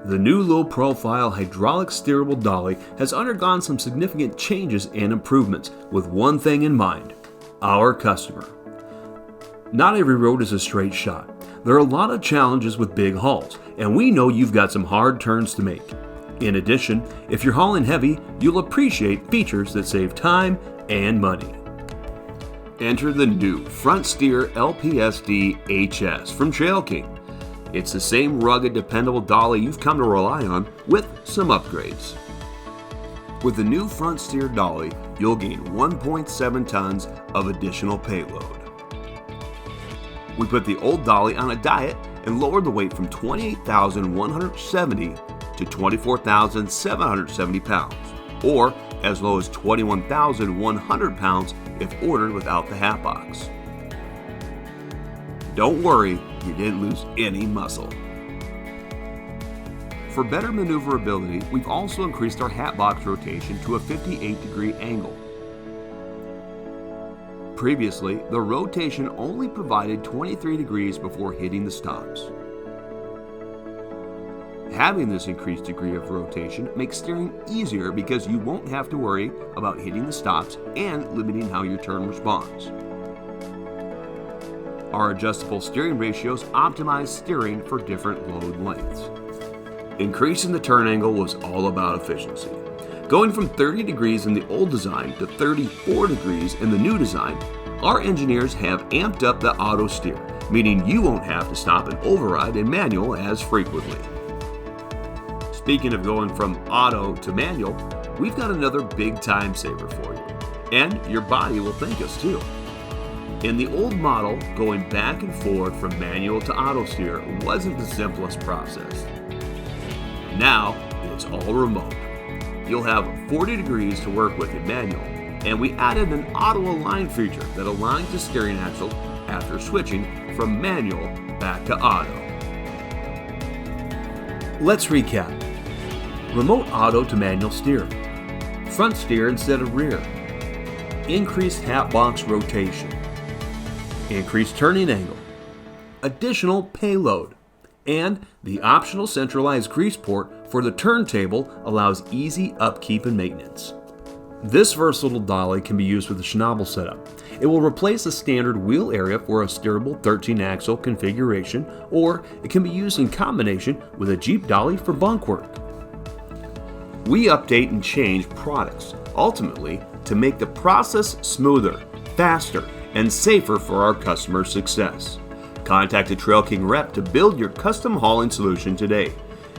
The new low-profile hydraulic steerable dolly has undergone some significant changes and improvements with one thing in mind: our customer. Not every road is a straight shot. There are a lot of challenges with big hauls, and we know you've got some hard turns to make. In addition, if you're hauling heavy, you'll appreciate features that save time and money. Enter the new front steer LPSD HS from Trail King. It's the same rugged, dependable dolly you've come to rely on with some upgrades. With the new front steer dolly, you'll gain 1.7 tons of additional payload. We put the old dolly on a diet and lowered the weight from 28,170 to 24,770 pounds, or as low as 21,100 pounds if ordered without the hat box. Don't worry, you didn't lose any muscle. For better maneuverability, we've also increased our hat box rotation to a 58-degree angle. Previously, the rotation only provided 23 degrees before hitting the stops. Having this increased degree of rotation makes steering easier because you won't have to worry about hitting the stops and limiting how your turn responds. Our adjustable steering ratios optimize steering for different load lengths. Increasing the turn angle was all about efficiency. Going from 30 degrees in the old design to 34 degrees in the new design, our engineers have amped up the auto steer, meaning you won't have to stop and override in manual as frequently. Speaking of going from auto to manual, we've got another big time saver for you, and your body will thank us too. In the old model, going back and forth from manual to auto steer wasn't the simplest process. Now, it's all remote. You'll have 40 degrees to work with in manual, and we added an auto align feature that aligns the steering axle after switching from manual back to auto. Let's recap. Remote auto to manual steer. Front steer instead of rear. Increased hat box rotation. Increased turning angle. Additional payload. And the optional centralized grease port for the turntable allows easy upkeep and maintenance. This versatile dolly can be used with a Schnabel setup. It will replace the standard wheel area for a steerable 13-axle configuration, or it can be used in combination with a Jeep dolly for bunk work. We update and change products, ultimately to make the process smoother, faster, and safer for our customers' success. Contact a Trail King rep to build your custom hauling solution today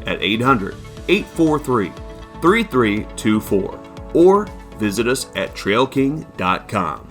at 800-843-3324 or visit us at trailking.com.